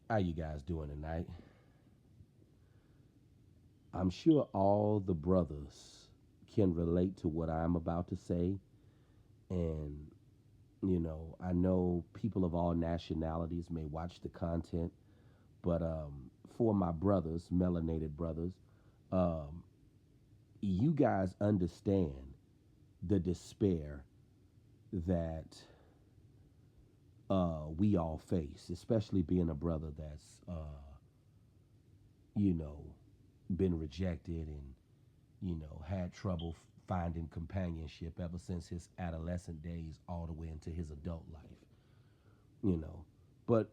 How you guys doing tonight? I'm sure all the brothers can relate to what I'm about to say. And, I know people of all nationalities may watch the content, but for my brothers, melanated brothers, um, you guys understand the despair that we all face, especially being a brother that's, you know, been rejected and had trouble finding companionship ever since his adolescent days all the way into his adult life, you know. But,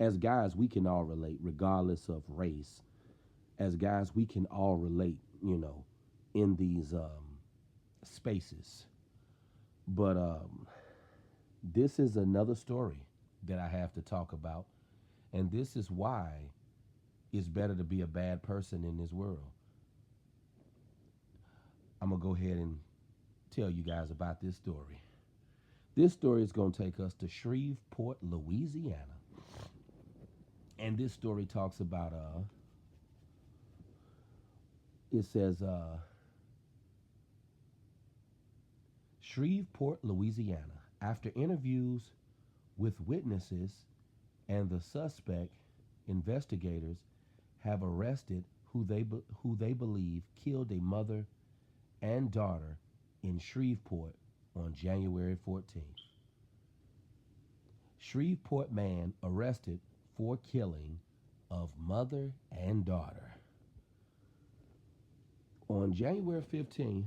as guys, we can all relate, regardless of race. As guys, we can all relate, in these spaces. But this is another story that I have to talk about. And this is why it's better to be a bad person in this world. I'm going to go ahead and tell you guys about this story. This story is going to take us to Shreveport, Louisiana. And this story talks about, it says, Shreveport, Louisiana. After interviews with witnesses and the suspect, investigators have arrested who they believe killed a mother and daughter in Shreveport on January 14th. Shreveport man arrested for killing of mother and daughter. On January 15th,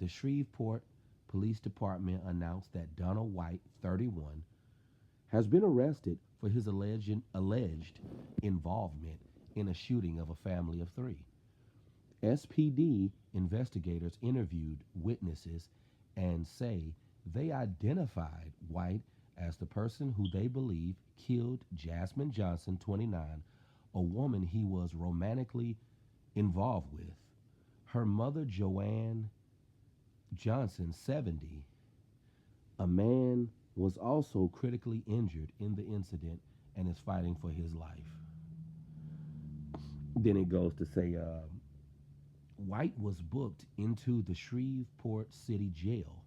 the Shreveport Police Department announced that Donald White, 31, has been arrested for his alleged involvement in a shooting of a family of three. SPD investigators interviewed witnesses and say they identified White as the person who they believe killed Jasmine Johnson, 29, a woman he was romantically involved with. Her mother, Joanne Johnson, 70, a man was also critically injured in the incident and is fighting for his life. Then it goes to say White was booked into the Shreveport City Jail.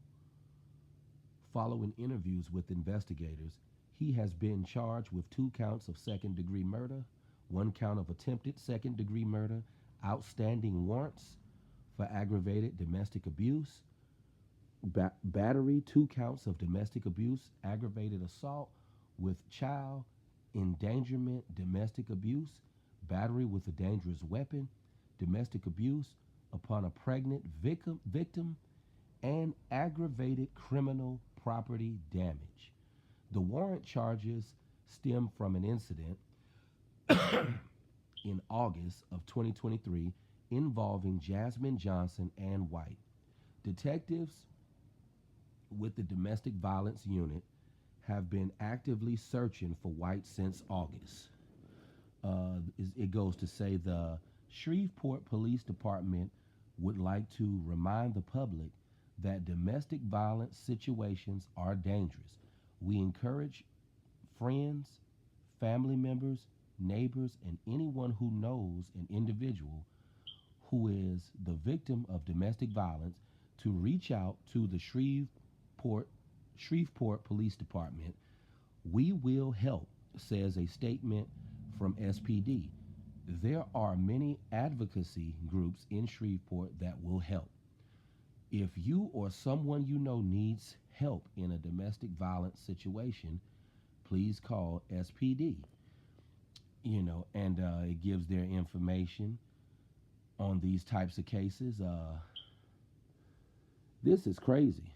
Following interviews with investigators, he has been charged with 2 counts of second-degree murder, 1 count of attempted second-degree murder, outstanding warrants for aggravated domestic abuse, battery, 2 counts of domestic abuse, aggravated assault with child endangerment, domestic abuse, battery with a dangerous weapon, domestic abuse upon a pregnant victim, and aggravated criminal property damage. The warrant charges stem from an incident in August of 2023 involving Jasmine Johnson and White. Detectives with the domestic violence unit have been actively searching for White since August. It goes to say the Shreveport Police Department would like to remind the public that domestic violence situations are dangerous. We encourage friends, family members, neighbors, and anyone who knows an individual who is the victim of domestic violence to reach out to the Shreveport Police Department. We will help, says a statement from SPD. There are many advocacy groups in Shreveport that will help. If you or someone you know needs help in a domestic violence situation, please call SPD. And it gives their information on these types of cases. This is crazy.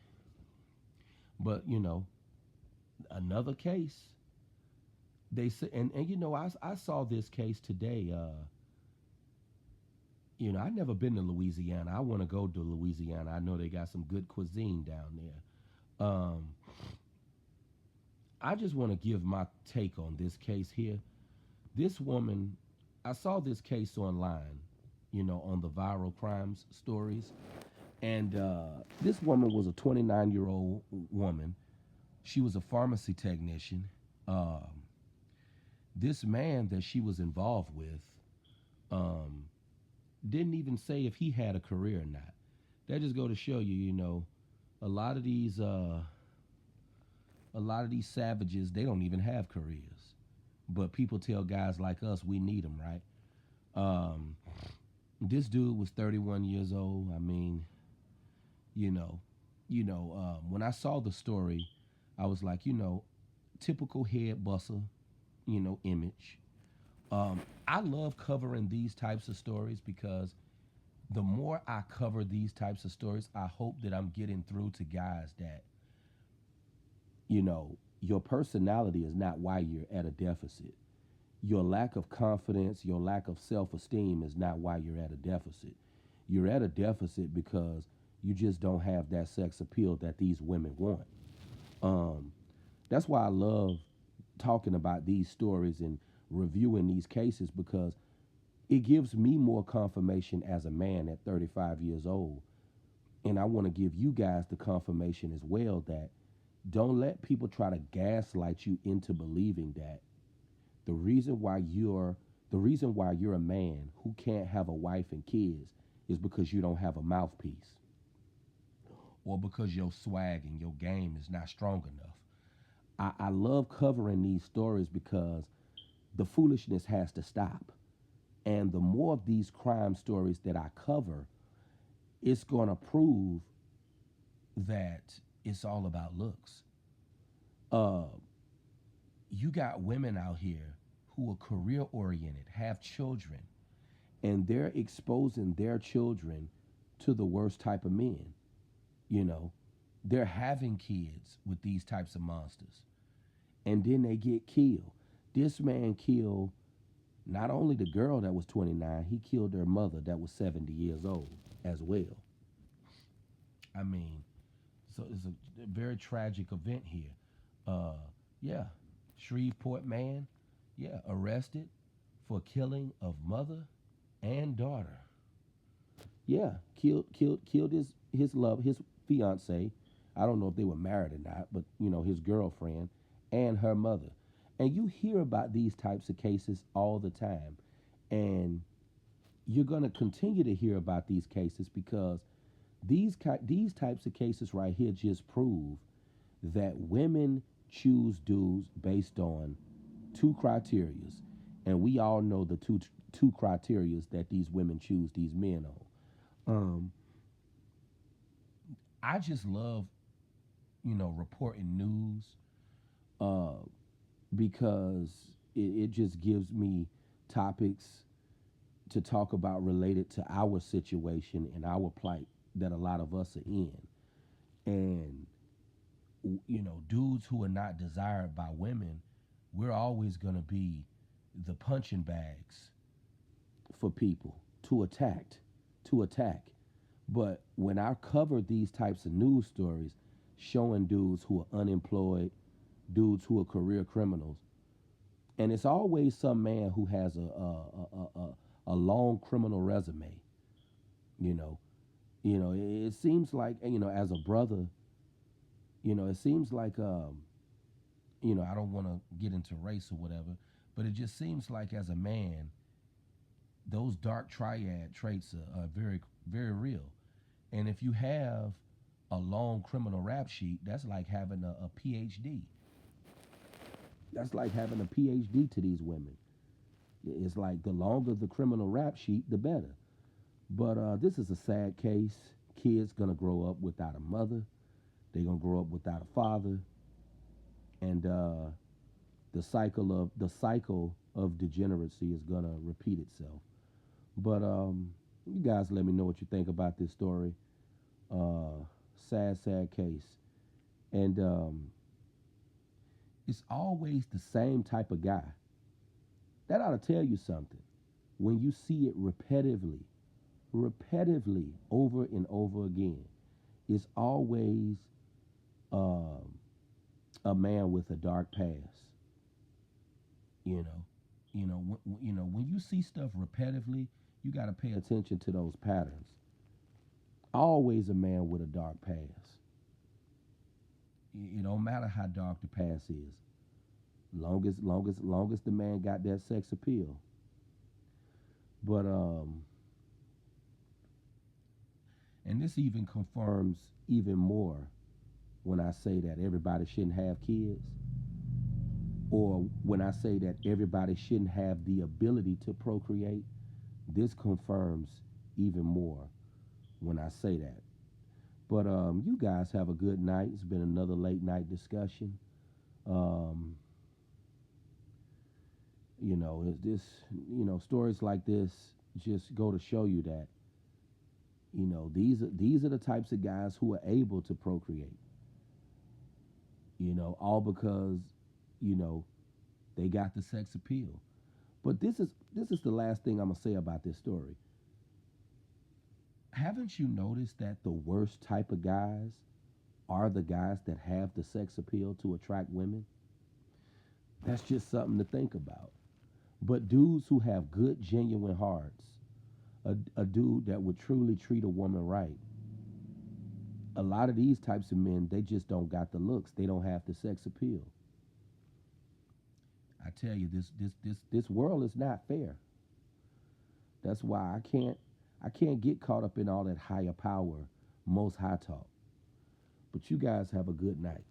But, another case, they say, I saw this case today. I never been to Louisiana. I want to go to Louisiana. I know they got some good cuisine down there. I just want to give my take on this case here. This woman, I saw this case online, on the viral crimes stories. And this woman was a 29-year-old woman. She was a pharmacy technician. This man that she was involved with um, didn't even say if he had a career or not. That just go to show you, a lot of these savages, they don't even have careers. But people tell guys like us we need them, right? Um, this dude was 31 years old. I mean, you know, when I saw the story, I was like, typical head busser, image. I love covering these types of stories because the more I cover these types of stories, I hope that I'm getting through to guys that, your personality is not why you're at a deficit. Your lack of confidence, your lack of self esteem is not why you're at a deficit. You're at a deficit because you just don't have that sex appeal that these women want. Um, that's why I love talking about these stories and reviewing these cases because it gives me more confirmation as a man at 35 years old. And I want to give you guys the confirmation as well that don't let people try to gaslight you into believing that the reason why you're the reason why you're a man who can't have a wife and kids is because you don't have a mouthpiece or because your swag and your game is not strong enough. I love covering these stories because the foolishness has to stop. And the more of these crime stories that I cover, it's going to prove that it's all about looks. Uh, you got women out here who are career oriented, have children, and they're exposing their children to the worst type of men. You know, they're having kids with these types of monsters, and then they get killed. This man killed not only the girl that was 29, he killed their mother that was 70 years old as well. I mean, so it's a very tragic event here. Uh, yeah, Shreveport man, yeah, arrested for killing of mother and daughter. Yeah, killed his love, his fiance. I don't know if they were married or not, but his girlfriend and her mother. And you hear about these types of cases all the time, and you're going to continue to hear about these cases because these types of cases right here just prove that women choose dudes based on two criterias, and we all know the two criterias that these women choose these men on. I just love reporting news uh, because it just gives me topics to talk about related to our situation and our plight that a lot of us are in. And dudes who are not desired by women, we're always going to be the punching bags for people to attack. But when I cover these types of news stories showing dudes who are unemployed, dudes who are career criminals, and it's always some man who has a long criminal resume, you know. It seems like as a brother, it seems like I don't want to get into race or whatever, but it just seems like as a man, those dark triad traits are very, very real. And if you have a long criminal rap sheet, that's like having a PhD. That's like having a PhD to these women. It's like the longer the criminal rap sheet, the better. But this is a sad case. Kids gonna grow up without a mother. They're gonna grow up without a father, and the cycle of degeneracy is gonna repeat itself. But you guys, let me know what you think about this story. Uh, sad case, and it's always the same type of guy. That ought to tell you something. When you see it repetitively over and over again, it's always um, a man with a dark past. You know, when you see stuff repetitively, you got to pay attention to those patterns. Always a man with a dark past. It don't matter how dark the past is. Longest the man got that sex appeal. But and this even confirms even more when I say that everybody shouldn't have kids, or when I say that everybody shouldn't have the ability to procreate. This confirms even more when I say that. But you guys have a good night. It's been another late night discussion. Um, this, stories like this just go to show you that, these are the types of guys who are able to procreate. All because, you know, they got the sex appeal. But this is the last thing I'm gonna say about this story. Haven't you noticed that the worst type of guys are the guys that have the sex appeal to attract women? That's just something to think about. But dudes who have good, genuine hearts, a dude that would truly treat a woman right, a lot of these types of men, they just don't got the looks. They don't have the sex appeal. I tell you, this world is not fair. That's why I can't get caught up in all that higher power, most high talk. But you guys have a good night.